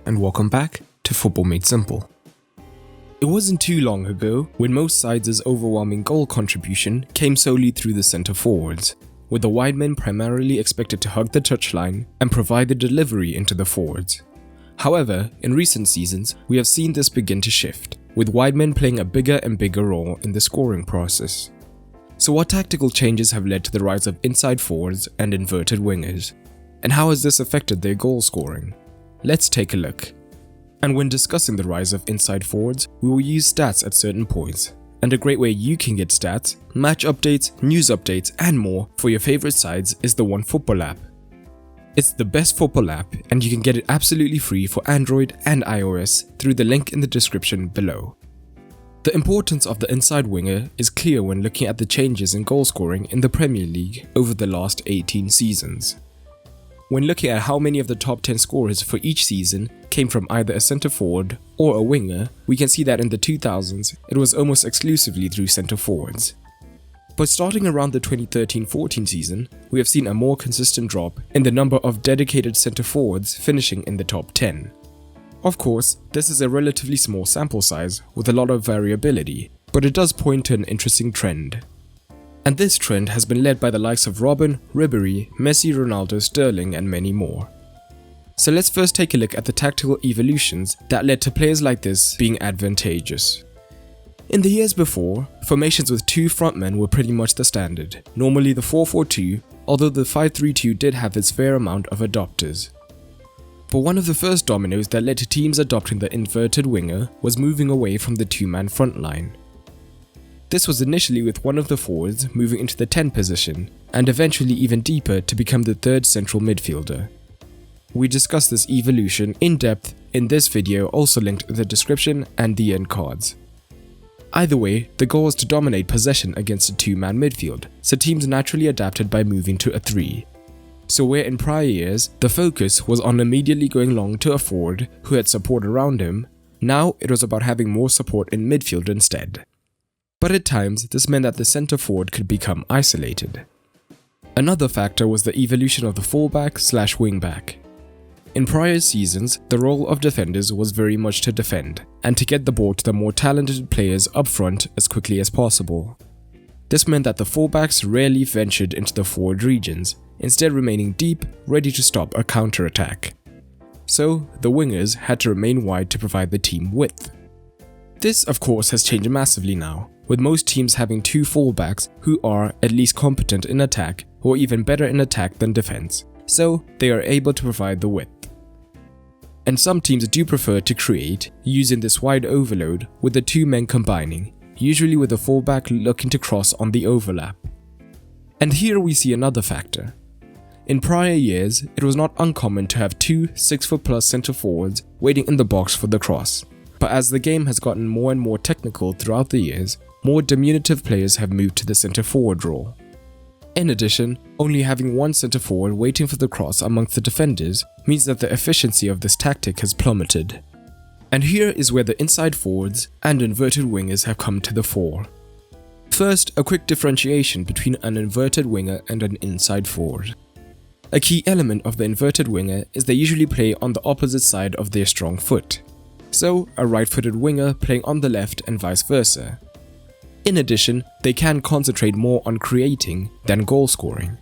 and welcome back to Football Made Simple. It wasn't too long ago when most sides' overwhelming goal contribution came solely through the centre forwards, with the wide men primarily expected to hug the touchline and provide the delivery into the forwards. However, in recent seasons, we have seen this begin to shift, with wide men playing a bigger and bigger role in the scoring process. So what tactical changes have led to the rise of inside forwards and inverted wingers? And how has this affected their goal scoring? Let's take a look. And when discussing the rise of inside forwards, we will use stats at certain points. And a great way you can get stats, match updates, news updates, and more for your favorite sides is the OneFootball app. It's the best football app, and you can get it absolutely free for Android and iOS through the link in the description below. The importance of the inside winger is clear when looking at the changes in goal scoring in the Premier League over the last 18 seasons. When looking at how many of the top 10 scorers for each season came from either a centre forward or a winger, we can see that in the 2000s it was almost exclusively through centre forwards. But starting around the 2013-14 season, we have seen a more consistent drop in the number of dedicated centre forwards finishing in the top 10. Of course, this is a relatively small sample size with a lot of variability, but it does point to an interesting trend. And this trend has been led by the likes of Robben, Ribéry, Messi, Ronaldo, Sterling, and many more. So let's first take a look at the tactical evolutions that led to players like this being advantageous. In the years before, formations with two frontmen were pretty much the standard, normally the 4-4-2, although the 5-3-2 did have its fair amount of adopters. But one of the first dominoes that led to teams adopting the inverted winger was moving away from the two-man front line. This was initially with one of the forwards moving into the 10 position, and eventually even deeper to become the third central midfielder. We discussed this evolution in depth in this video, also linked in the description and the end cards. Either way, the goal was to dominate possession against a two-man midfield, so teams naturally adapted by moving to a 3. So where in prior years, the focus was on immediately going long to a forward who had support around him, now it was about having more support in midfield instead. But at times, this meant that the centre forward could become isolated. Another factor was the evolution of the fullback/wingback. In prior seasons, the role of defenders was very much to defend, and to get the ball to the more talented players up front as quickly as possible. This meant that the fullbacks rarely ventured into the forward regions, instead remaining deep, ready to stop a counter-attack. So, the wingers had to remain wide to provide the team width. This, of course, has changed massively now, with most teams having two fullbacks who are at least competent in attack or even better in attack than defense, so they are able to provide the width. And some teams do prefer to create using this wide overload with the two men combining, usually with the fullback looking to cross on the overlap. And here we see another factor. In prior years, it was not uncommon to have two 6-foot+ centre forwards waiting in the box for the cross. But as the game has gotten more and more technical throughout the years, more diminutive players have moved to the centre forward role. In addition, only having one centre forward waiting for the cross amongst the defenders means that the efficiency of this tactic has plummeted. And here is where the inside forwards and inverted wingers have come to the fore. First, a quick differentiation between an inverted winger and an inside forward. A key element of the inverted winger is they usually play on the opposite side of their strong foot. So, a right-footed winger playing on the left and vice versa. In addition, they can concentrate more on creating than goal scoring.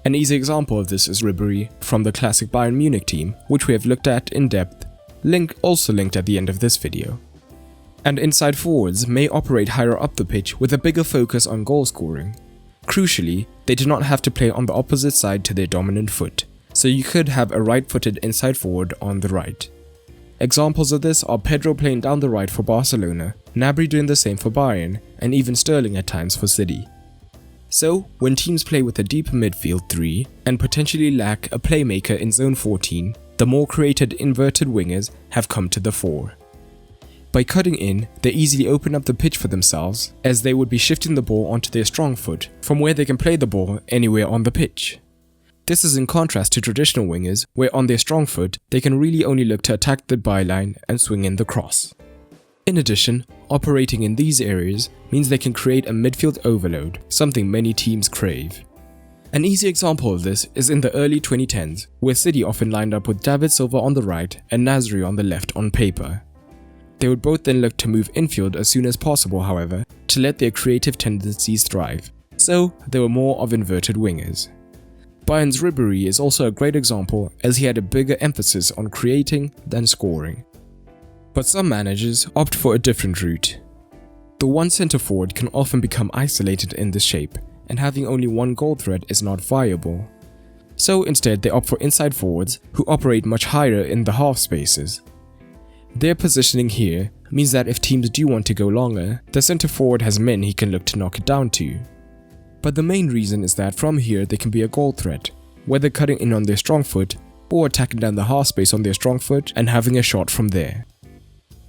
An easy example of this is Ribéry from the classic Bayern Munich team, which we have looked at in depth, link also linked at the end of this video. And inside forwards may operate higher up the pitch with a bigger focus on goal scoring. Crucially, they do not have to play on the opposite side to their dominant foot, so you could have a right-footed inside forward on the right. Examples of this are Pedro playing down the right for Barcelona, Gnabry doing the same for Bayern, and even Sterling at times for City. So, when teams play with a deep midfield 3 and potentially lack a playmaker in zone 14, the more created inverted wingers have come to the fore. By cutting in, they easily open up the pitch for themselves, as they would be shifting the ball onto their strong foot, from where they can play the ball anywhere on the pitch. This is in contrast to traditional wingers, where on their strong foot, they can really only look to attack the byline and swing in the cross. In addition, operating in these areas means they can create a midfield overload, something many teams crave. An easy example of this is in the early 2010s, where City often lined up with David Silva on the right and Nasri on the left on paper. They would both then look to move infield as soon as possible, however, to let their creative tendencies thrive, so they were more of inverted wingers. Bayern's Ribéry is also a great example, as he had a bigger emphasis on creating than scoring. But some managers opt for a different route. The one centre forward can often become isolated in this shape, and having only one goal threat is not viable. So instead they opt for inside forwards who operate much higher in the half spaces. Their positioning here means that if teams do want to go longer, the centre forward has men he can look to knock it down to. But the main reason is that from here they can be a goal threat, whether cutting in on their strong foot or attacking down the half space on their strong foot and having a shot from there.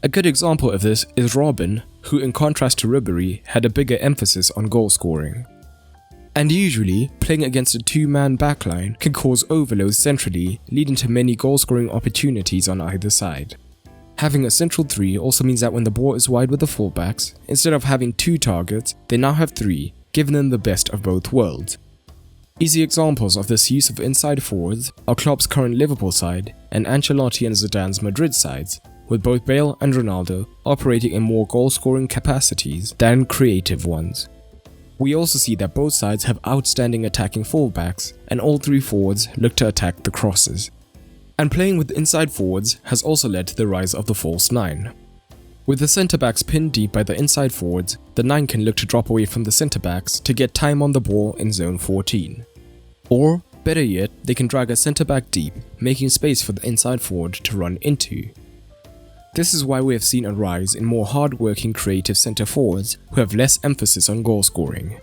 A good example of this is Robben, who in contrast to Ribéry had a bigger emphasis on goal scoring. And usually, playing against a two-man backline can cause overloads centrally, leading to many goal-scoring opportunities on either side. Having a central three also means that when the ball is wide with the fullbacks, instead of having 2 targets, they now have 3, giving them the best of both worlds. Easy examples of this use of inside forwards are Klopp's current Liverpool side and Ancelotti and Zidane's Madrid sides, with both Bale and Ronaldo operating in more goal-scoring capacities than creative ones. We also see that both sides have outstanding attacking fullbacks, and all 3 forwards look to attack the crosses. And playing with inside forwards has also led to the rise of the false 9. With the centre-backs pinned deep by the inside forwards, the 9 can look to drop away from the centre-backs to get time on the ball in zone 14. Or, better yet, they can drag a centre-back deep, making space for the inside forward to run into. This is why we have seen a rise in more hard-working creative centre-forwards who have less emphasis on goal scoring.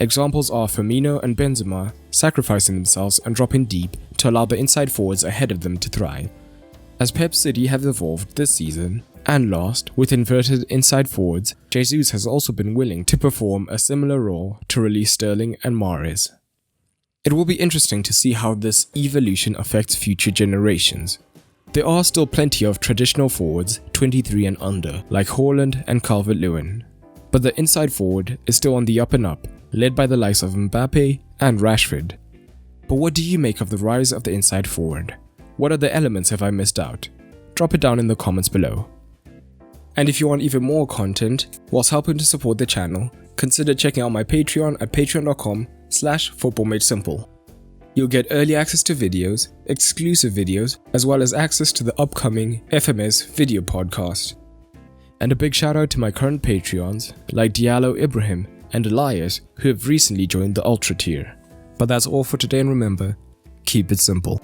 Examples are Firmino and Benzema sacrificing themselves and dropping deep to allow the inside forwards ahead of them to thrive. As Pep City have evolved this season, and last, with inverted inside forwards, Jesus has also been willing to perform a similar role to release Sterling and Mahrez. It will be interesting to see how this evolution affects future generations. There are still plenty of traditional forwards 23 and under, like Haaland and Calvert-Lewin. But the inside forward is still on the up and up, led by the likes of Mbappe and Rashford. But what do you make of the rise of the inside forward? What other elements have I missed out? Drop it down in the comments below. And if you want even more content whilst helping to support the channel, consider checking out my Patreon at patreon.com/footballmadesimple. You'll get early access to videos, exclusive videos, as well as access to the upcoming FMS video podcast. And a big shout out to my current Patreons like Diallo Ibrahim and Elias, who have recently joined the Ultra tier. But that's all for today, and remember, keep it simple.